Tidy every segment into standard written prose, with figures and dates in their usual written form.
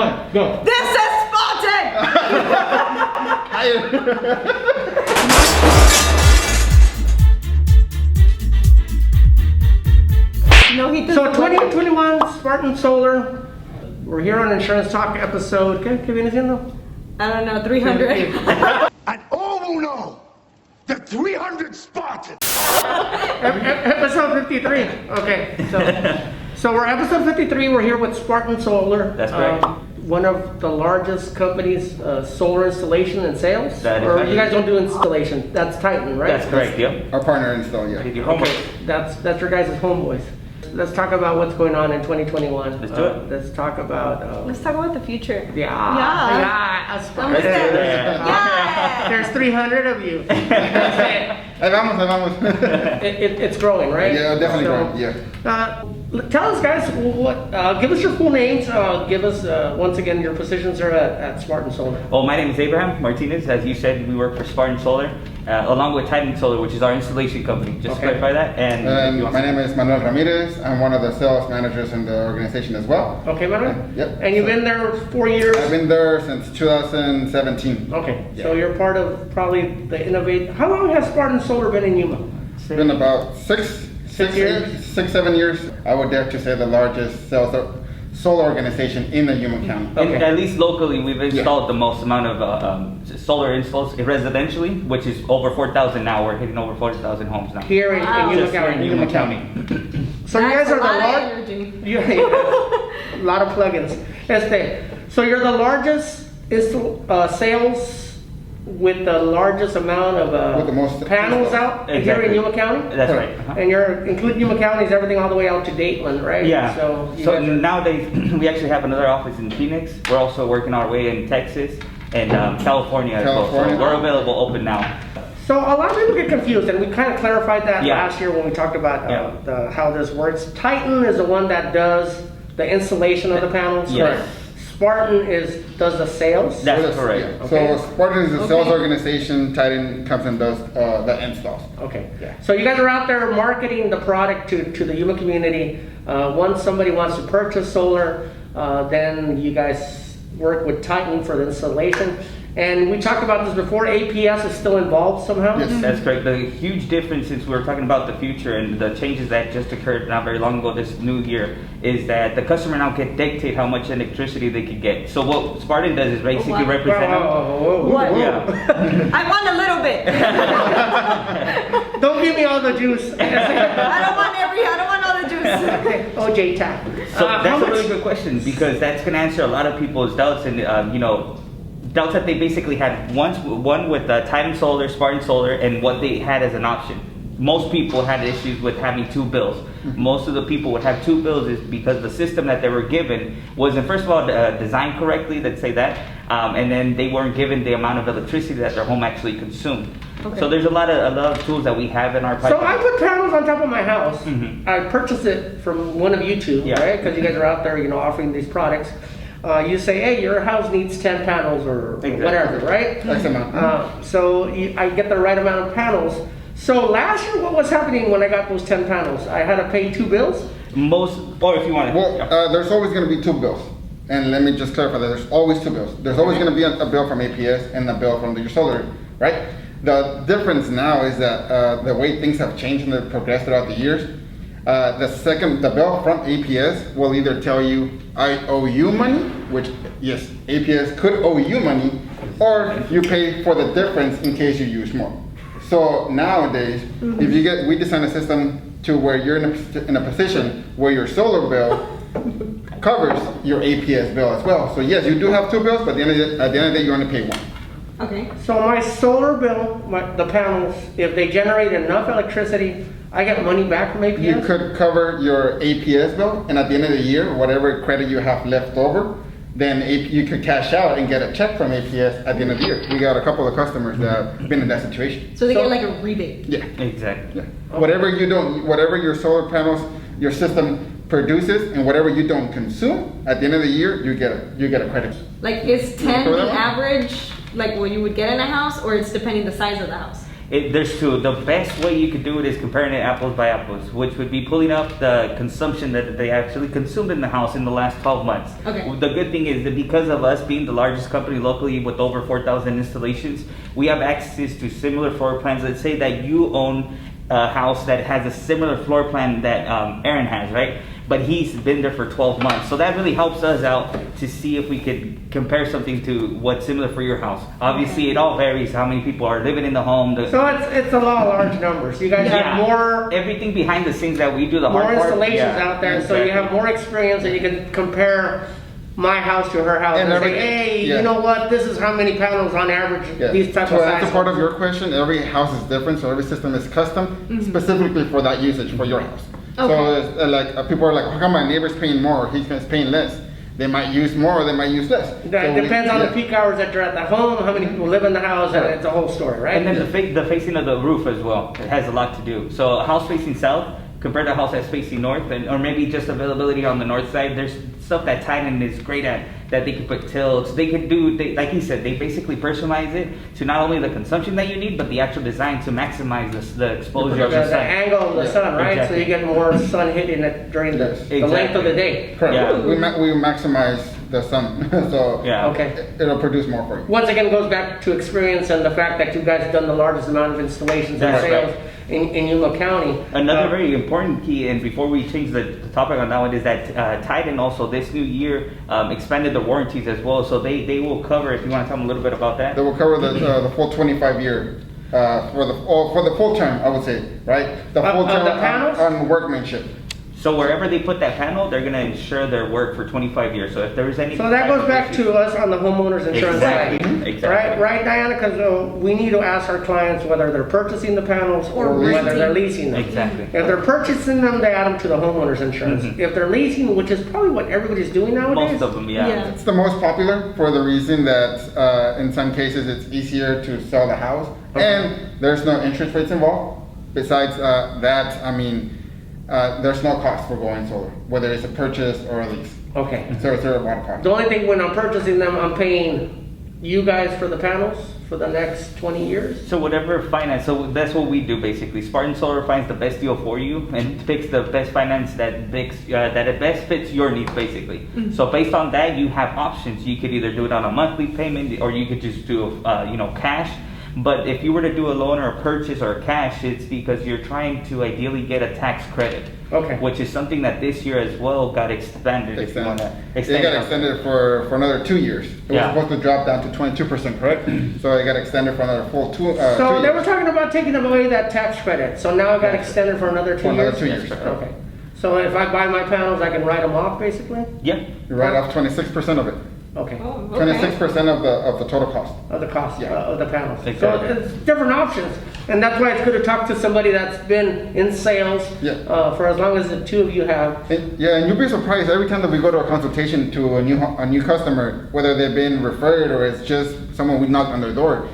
ahead, go. This is Spartan! No, he So 2021 Spartan Solar. We're here on Insurance Talk episode. ¿Qué viene siendo? I don't know, 300. And oh no! The 300 Spartans! Episode 53. Okay, so we're episode 53. We're here with Spartan Solar. That's correct. One of the largest companies, solar installation and sales. That is or right. you guys don't do installation. That's Titan, right? That's correct, yep. Our partner install, yeah. Okay, that's your guys' homeboys. Let's talk about what's going on in 2021. Let's do it. Let's talk about. Let's talk about the future. Yeah. Vamos a hacer. Yeah. There's 300 of you. Ahí vamos. It's growing, right? Yeah, definitely growing, yeah. Tell us, guys, give us your full names. Give us, once again, your positions are at Spartan Solar. Well, my name is Abraham Martinez. As you said, we work for Spartan Solar, along with Titan Solar, which is our installation company. Just to clarify that. And My name is Manuel Ramirez. I'm one of the sales managers in the organization as well. Okay, Manuel? Yep. And you've been there 4 years? I've been there since 2017. Okay, Yeah. so you're part of probably the innovate. How long has Spartan Solar been in Yuma? It's been about 7 years. I would dare to say the largest solar organization in the Yuma County. Okay. at least locally, we've installed the most amount of solar installs residentially, which is over 4,000 now. We're hitting over 40,000 homes now. Here in Yuma Just here County. in Yuma County. So you guys are the That's largest. A lot of plugins. So you're the largest sales with the largest amount of With the most panels out here in Exactly. Yuma County? That's right. Uh-huh. And you're including Yuma County is everything all the way out to Dateland, right? Yeah. So, you So guys are- nowadays, we actually have another office in Phoenix. We're also working our way in Texas and California as well. So California. we're available open now. So a lot of people get confused, and we kind of clarified that Yeah. last year when we talked about Yeah. how this works. Titan is the one that does the installation of the panels. Yes. Spartan does the sales. That's Yes, correct. yeah. Okay. So Spartan is a sales Okay. organization. Titan comes and does the installs. Okay. Yeah. So you guys are out there marketing the product to the Yuma community. Once somebody wants to purchase solar, then you guys work with Titan for the installation. And we talked about this before. APS is still involved somehow. Yes. That's correct. The huge difference, since we were talking about the future and the changes that just occurred not very long ago this new year, is that the customer now can dictate how much electricity they can get. So what Spartan does is basically Wow. represent them. What? Yeah. I want a little bit. Don't give me all the juice. I don't want all the juice. Okay, OJ tap. So How that's a much- really good question, because that's going to answer a lot of people's doubts and doubts that they basically had. One with Titan Solar, Spartan Solar, and what they had as an option. Most people had issues with having two bills. Most of the people would have two bills is because the system that they were given wasn't, first of all, designed correctly, let's say that, and then they weren't given the amount of electricity that their home actually consumed. Okay. So there's a lot of tools that we have in our So I pipeline. put panels on top of my house. Mhm. I purchased it from one of you two, Yeah. right? Because you guys are out there, offering these products. You say, hey, your house needs 10 panels or Exactly. whatever, right? X amount. So I get the right amount of panels. So last year, what was happening when I got those 10 panels? I had to pay 2 bills? Or if you want to. Well, there's always going to be 2 bills. And let me just clarify that there's always 2 bills. There's always going to be a bill from APS and a bill from your solar, right? The difference now is that the way things have changed and they've progressed throughout the years, the bill from APS will either tell you, I owe you money, which, yes, APS could owe you money, or you pay for the difference in case you use more. So nowadays, we design a system to where you're in a position where your solar bill covers your APS bill as well. So yes, you do have 2 bills, but at the end of the day, you only pay 1. Okay. So my solar bill, the panels, if they generate enough electricity, I get money back from APS? You could cover your APS bill, and at the end of the year, whatever credit you have left over, then you could cash out and get a check from APS at the end of the year. We got a couple of customers that have been in that situation. So they get like a rebate. Yeah. Exactly. Yeah. Whatever your solar panels, your system produces, and whatever you don't consume, at the end of the year, you get a credit. Like is 10 Remember the that one? average, like what you would get in a house, or it's depending the size of the house? There's two. The best way you could do it is comparing it apples by apples, which would be pulling up the consumption that they actually consumed in the house in the last 12 months. Okay. The good thing is that because of us being the largest company locally with over 4,000 installations, we have access to similar floor plans. Let's say that you own a house that has a similar floor plan that Aaron has, right? But he's been there for 12 months. So that really helps us out to see if we could compare something to what's similar for your house. Obviously, it all varies how many people are living in the home. So it's a lot of large numbers. You guys have more everything behind the scenes that we do, the more hard part. installations Yeah, out there, so you have more experience, and you can compare my house to her house and, And say, every- hey, yeah. you know what? This is how many panels on average Yeah. these type So of that's a sizes. part of your question. Every house is different, so every system is custom specifically for that usage for your house. So Okay. it's, people are like, how come my neighbor's paying more or he's paying less? They might use more or they might use less. That So we- depends on the yeah. peak hours that you're at the home, how many people live in the house, and it's a whole story, right? And then the facing of the roof as well. It has a lot to do. So a house facing south compared to a house that's facing north, or maybe just availability on the north side, there's stuff that Titan is great at, that they can put tilts. They can do, like he said, they basically personalize it to not only the consumption that you need, but the actual design to maximize the exposure of the the sun. angle of the Yeah, sun, right? exactly. So you get more sun hitting it during the Yes. length of the day. Correct. Yeah. We maximize the sun, so Yeah. Okay. it'll produce more for you. Once again, it goes back to experience and the fact that you guys have done the largest amount of installations and That's sales right. in Yuma County. Another very important key, and before we change the topic on that one, is that Titan also this new year expanded the warranties as well. So they will cover, if you want to tell them a little bit about that. They will cover the full 25 year for the full term, I would say, right? The Of full the term panels? on workmanship. So wherever they put that panel, they're going to insure their work for 25 years. So if there is any... So that goes back to us on the homeowner's insurance Exactly. side. Exactly. Right, Diana? Because we need to ask our clients whether they're purchasing the panels or Or whether leasing. they're leasing them. Exactly. If they're purchasing them, they add them to the homeowner's insurance. Mhm. If they're leasing, which is probably what everybody's doing nowadays. Most of them, yeah. Yeah. It's the most popular for the reason that in some cases it's easier to sell the house and there's no interest rates involved. Besides that, I mean, there's no cost for going solar, whether it's a purchase or a lease. Okay. So it's a lot of cost. The only thing when I'm purchasing them, I'm paying you guys for the panels for the next 20 years? So whatever finance, so that's what we do basically. Spartan Solar finds the best deal for you and picks the best finance that it best fits your needs basically. So based on that, you have options. You could either do it on a monthly payment or you could just do cash. But if you were to do a loan or a purchase or a cash, it's because you're trying to ideally get a tax credit. Okay. Which is something that this year as well got expanded. If you want to It got extended for another 2 years. It Yeah. was supposed to drop down to 22%, correct? So it got extended for another full 2 So they were years. talking about taking away that tax credit, so now it got extended for another 2 For another years? 2 years. Okay. So if I buy my panels, I can write them off basically? Yeah. You write off 26% of it. Okay. Oh, okay. 26% of the total cost. Of the cost Yeah. of the panels. So Exactly. it's different options, and that's why it's good to talk to somebody that's been in sales Yeah. for as long as the two of you have. Yeah, and you'll be surprised every time that we go to a consultation to a new customer, whether they've been referred or it's just someone we knocked on their door.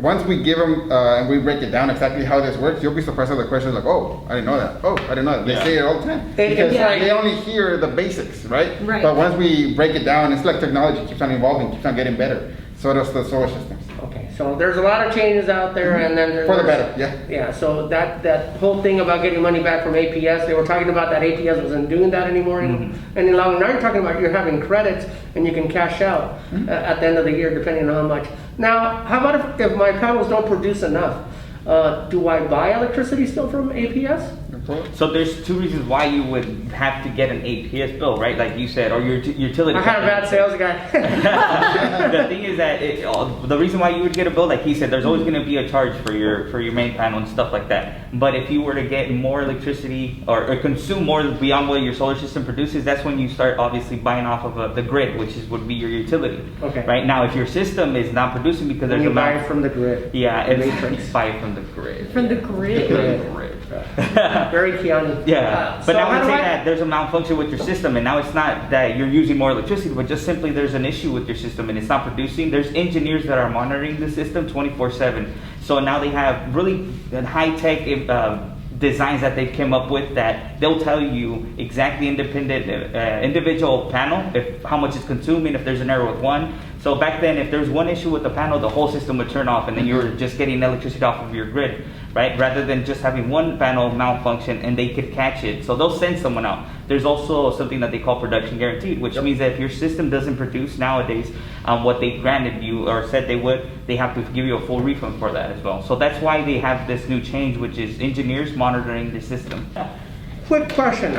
Once we give them and we break it down exactly how this works, you'll be surprised at the questions like, "Oh, I didn't know that. Oh, I didn't know that." They Yeah. say it all the time It's because like- they only hear the basics, right? Right. But once we break it down, it's like technology keeps on evolving, keeps on getting better. So does the solar systems. Okay, so there's a lot of changes out there, and then there's For the better, yeah. Yeah, so that whole thing about getting money back from APS, they were talking about that APS wasn't doing that anymore any longer. Now you're talking about you're having credits and you can cash out at the end of the year depending on how much. Now, how about if my panels don't produce enough? Do I buy electricity still from APS? So there's two reasons why you would have to get an APS bill, right? Like you said, or your utility. I had a company. bad sales guy. The thing is that the reason why you would get a bill, like he said, there's always going to be a charge for your main panel and stuff like that. But if you were to get more electricity or consume more beyond what your solar system produces, that's when you start obviously buying off of the grid, which would be your utility. Okay. Right now, if your system is not producing because there's You a buy amount, it from the grid. yeah, Matrix. it's buy it from the grid. From the grid. Very Keanu. Yeah, So but I how would do say that there's a malfunction with your system, and now it's not that you're using more electricity, but just simply there's an issue with your system and it's not producing. There's engineers that are monitoring the system 24/7. So now they have really high-tech designs that they've come up with that they'll tell you exactly individual panel, how much it's consuming, if there's an error with one. So back then, if there's one issue with the panel, the whole system would turn off, and then you're just getting electricity off of your grid, right? Rather than just having one panel malfunction and they could catch it. So they'll send someone out. There's also something that they call production guaranteed, which means that if your system doesn't produce nowadays what they granted you or said they would, they have to give you a full refund for that as well. So that's why they have this new change, which is engineers monitoring the system. Quick question,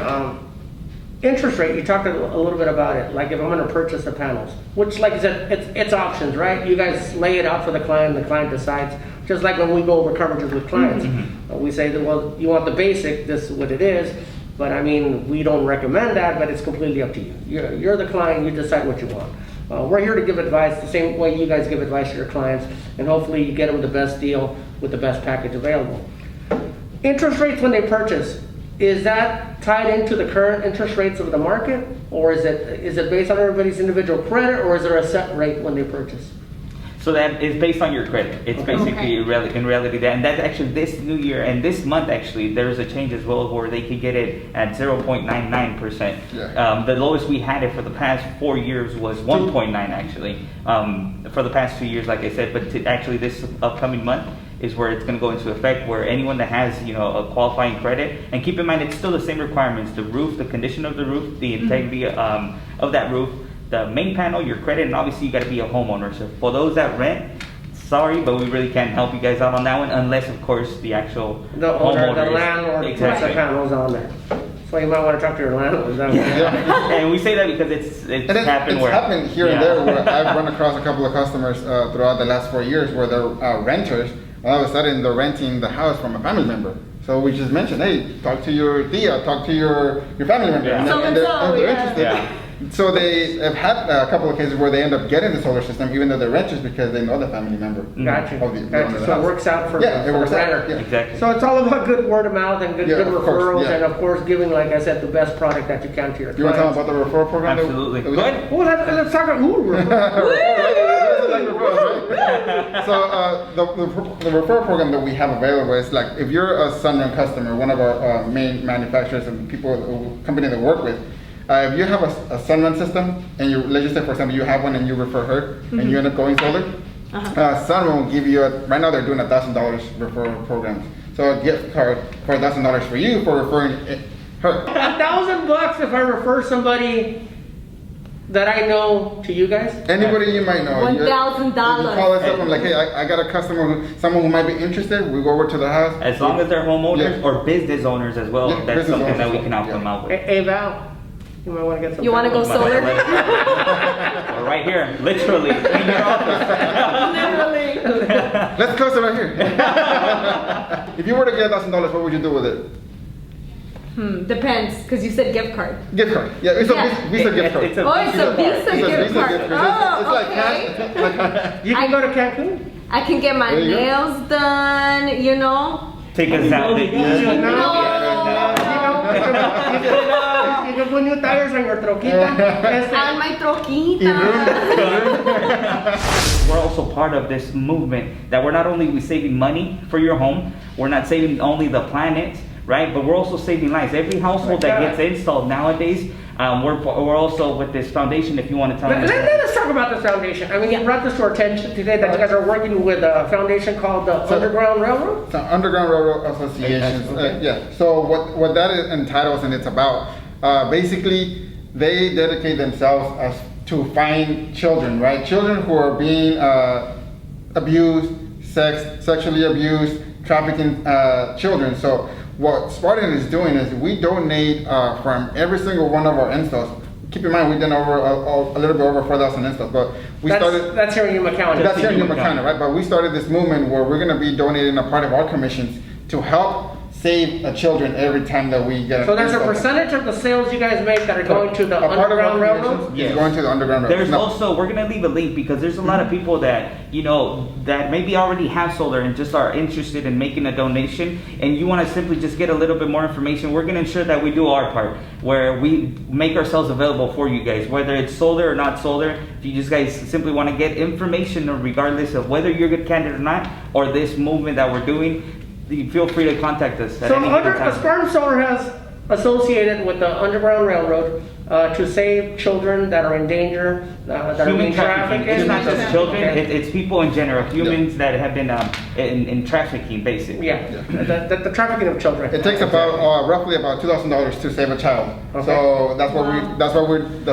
interest rate, you talked a little bit about it, like if I'm gonna purchase the panels, which like I said, it's options, right? You guys lay it out for the client decides, just like when we go over coverages with clients. We say that, well, you want the basic, this is what it is, but I mean, we don't recommend that, but it's completely up to you. You're the client, you decide what you want. We're here to give advice the same way you guys give advice to your clients, and hopefully you get them the best deal with the best package available. Interest rates when they purchase, is that tied into the current interest rates of the market, or is it based on everybody's individual credit, or is there a set rate when they purchase? So that is based on your credit. It's basically in reality that, and that's actually this new year and this month actually there's a change as well where they could get it at 0.99%. Yeah. The lowest we had it for the past 4 years was 1.9 actually. For the past 2 years, like I said, but actually this upcoming month is where it's going to go into effect, where anyone that has, you know, a qualifying credit, and keep in mind it's still the same requirements: the roof, the condition of the roof, the integrity of that roof, the main panel, your credit, and obviously you got to be a homeowner. So for those that rent, sorry, but we really can't help you guys out on that one, unless of course the actual The owner, homeowner the landlord puts exactly. the panels on there. So you might want to talk to your landlord. Is that what And we say that because it's And happened it's where happened here and there where I've run across a couple of customers throughout the last 4 years where they're renters. All of a sudden they're renting the house from a family member. So we just mentioned, hey, talk to your tia, talk to your family member. Yeah. And they're So-and-so, interested. Yeah. So they have had a couple of cases where they end up getting the solar system even though they're renters because they know the family member. Gotcha. Of the owner of Gotcha. the So it house. works out for Yeah, it the works out. renter. Yeah. Exactly. So it's all about good word of mouth and good Yeah, of course, referrals, yeah. and of course giving, like I said, the best product that you can to your You want to tell clients. them about the referral program? Absolutely. That we Go have? ahead. Well, let's talk about So the referral program that we have available is like if you're a Sunrun customer, one of our main manufacturers and company that we work with, if you have a Sunrun system and you, let's just say for example you have one and you refer her and you end up going solar, Sunrun will give you right now they're doing $1,000 referral programs. So a gift card for $1,000 for you for referring her. $1,000 if I refer somebody that I know to you guys. Anybody you might know. $1,000. You call us up and like, hey, I got a customer, someone who might be interested. We go over to the house. As long as they're homeowners Yeah. or business owners as well, Yeah, that's business something that owners we can help as well, them out with. Hey Val, you might want to get some. You want to go panels. solar? We're right here, literally in your office. Literally. Let's close it right here. If you were to get $1,000, what would you do with it? Depends, because you said gift card. Gift card. Yeah, it's Yeah. a Visa gift card. It's a Oh, it's a Visa It's a gift card. Oh, It's like okay. cash. Like, You can go to Cancun. I can get my There you go. nails done, you know. take us out. You can put new tires on your troquita. And my troquita. We're also part of this movement that we're not only saving money for your home, we're not saving only the planet, right? But we're also saving lives. Every household that gets installed nowadays, we're also with this foundation. If you want to tell them, Let us talk about this foundation. I mean, you brought this to our attention today that you guys are working with a foundation called the Underground Railroad. So Underground Railroad Association. Yeah. So what that entitles and it's about, basically, they dedicate themselves to find children, right? Children who are being abused, sexually abused, trafficking children. So what Spartan is doing is we donate from every single one of our installs. Keep in mind, we've done over a little bit over 4,000 installs, but we started. That's here in Yuma County. That's here in Yuma County, right? But we started this movement where we're going to be donating a part of our commissions to help save children every time that we get. So there's a percentage of the sales you guys make that are going to the A part of our Underground Railroad? commissions is going to the Underground Railroad. there's No. also, we're gonna leave a link because there's a lot of people that, you know, that maybe already have solar and just are interested in making a donation, and you wanna simply just get a little bit more information. We're gonna ensure that we do our part, where we make ourselves available for you guys, whether it's solar or not solar. If you just guys simply wanna get information regardless of whether you're a good candidate or not, or this movement that we're doing, you feel free to contact us at So any given time. Spartan Solar has associated with the Underground Railroad to save children that are in danger, that are Human being trafficking. trafficked. It's not just children, Okay. it's people in general, humans that have been in trafficking, basically. Yeah, the trafficking of children. It takes about roughly about $2,000 to save a child. Okay. So that's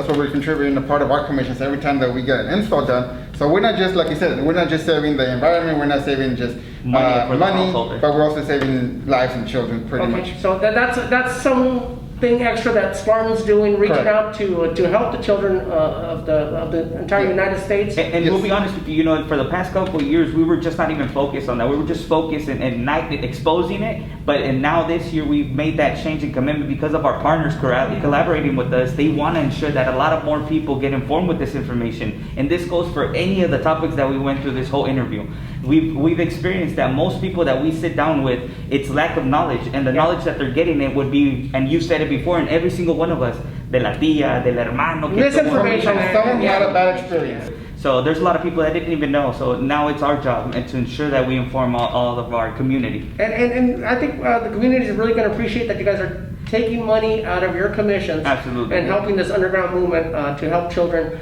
what we're contributing a part of our commissions every time that we get an install done. So we're not just, like you said, we're not just saving the environment, we're not saving just Money for the money, householder. but we're also saving lives and children pretty much. Okay, so that's something extra that Spartan's doing, reaching Correct. out to help the children of the entire United States. And we'll be honest with you, you know, for the past couple of years, we were just not even focused on that. We were just focused and not exposing it. And now this year, we've made that change and commitment because of our partners collaborating with us. They want to ensure that a lot of more people get informed with this information. And this goes for any of the topics that we went through this whole interview. We've experienced that most people that we sit down with, it's lack of knowledge. And the knowledge that they're getting, it would be, and you said it before, and every single one of us, de la tía, del hermano. que Misinformation. Someone Yeah. had a bad experience. So there's a lot of people that didn't even know. So now it's our job and to ensure that we inform all of our community. And I think the community is really going to appreciate that you guys are taking money out of your commissions. Absolutely. And helping this underground movement to help children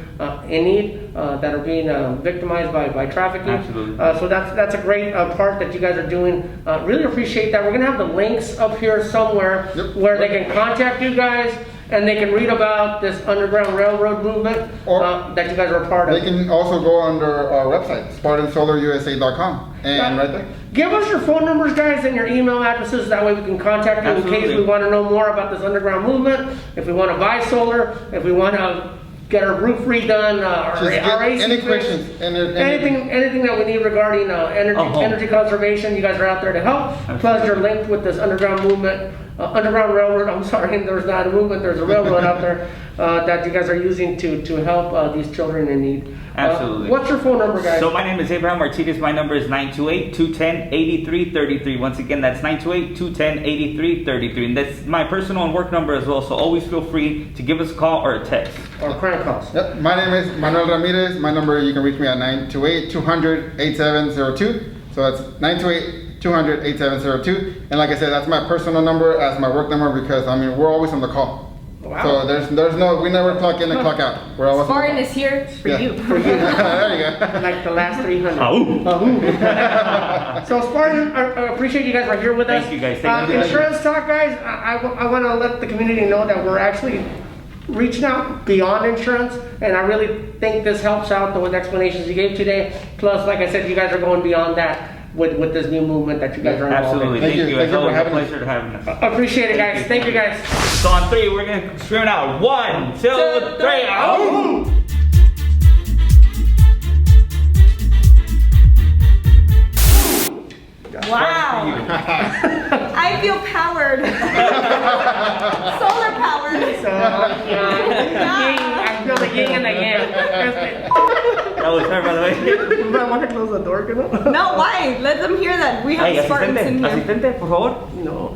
in need that are being victimized by trafficking. Absolutely. So that's a great part that you guys are doing. Really appreciate that. We're going to have the links up here somewhere Yep. where they can contact you guys and they can read about this Underground Railroad movement Or that you guys are a part of. They can also go under our website, SpartanSolarUSA.com, and right there. Give us your phone numbers, guys, and your email addresses. That way we can contact you in case Absolutely. we want to know more about this underground movement. If we want to buy solar, if we want to get our roof redone, our Just get AC any fixed, questions, anything that we need regarding energy conservation. You guys are out there to help. Plus, you're linked with this underground movement, Underground Railroad. I'm sorry, there's not a movement. There's a railroad out there that you guys are using to help these children in need. Absolutely. What's your phone number, guys? So my name is Abraham Martinez. My number is 928-210-8333. Once again, that's 928-210-8333. And that's my personal and work number as well. So always feel free to give us a call or a text. Or crank calls. Yep. My name is Manuel Ramirez. My number, you can reach me at 928-200-8702. So that's 928-200-8702. And like I said, that's my personal number as my work number because, I mean, we're always on the call. Wow. So there's no, we never clock in and clock out. We're always on the Spartan call. is here for Yeah. you. For you. There you go. Like the last 300. Ow. So Spartan, I appreciate you guys are here with us. Thank you, guys. Thank you. Insurance talk, guys. I want to let the community know that we're actually reaching out beyond insurance, and I really think this helps out with the explanations you gave today. Plus, like I said, you guys are going beyond that with this new movement that you guys are involved Absolutely. in. Thank Thank you. you. Thank It's you for always a having us. pleasure to having us. Appreciate it, guys. Thank you, guys. So on 3, we're going to scream it out. 1, 2, 3. Ow. Wow. I feel powered. Solar powered. So, I feel the yin and the yang. That was her, by the way. I want to close the door, you know? No, why? Let them hear that we have Hey, Spartans in asistente, here. asistente, por favor. No,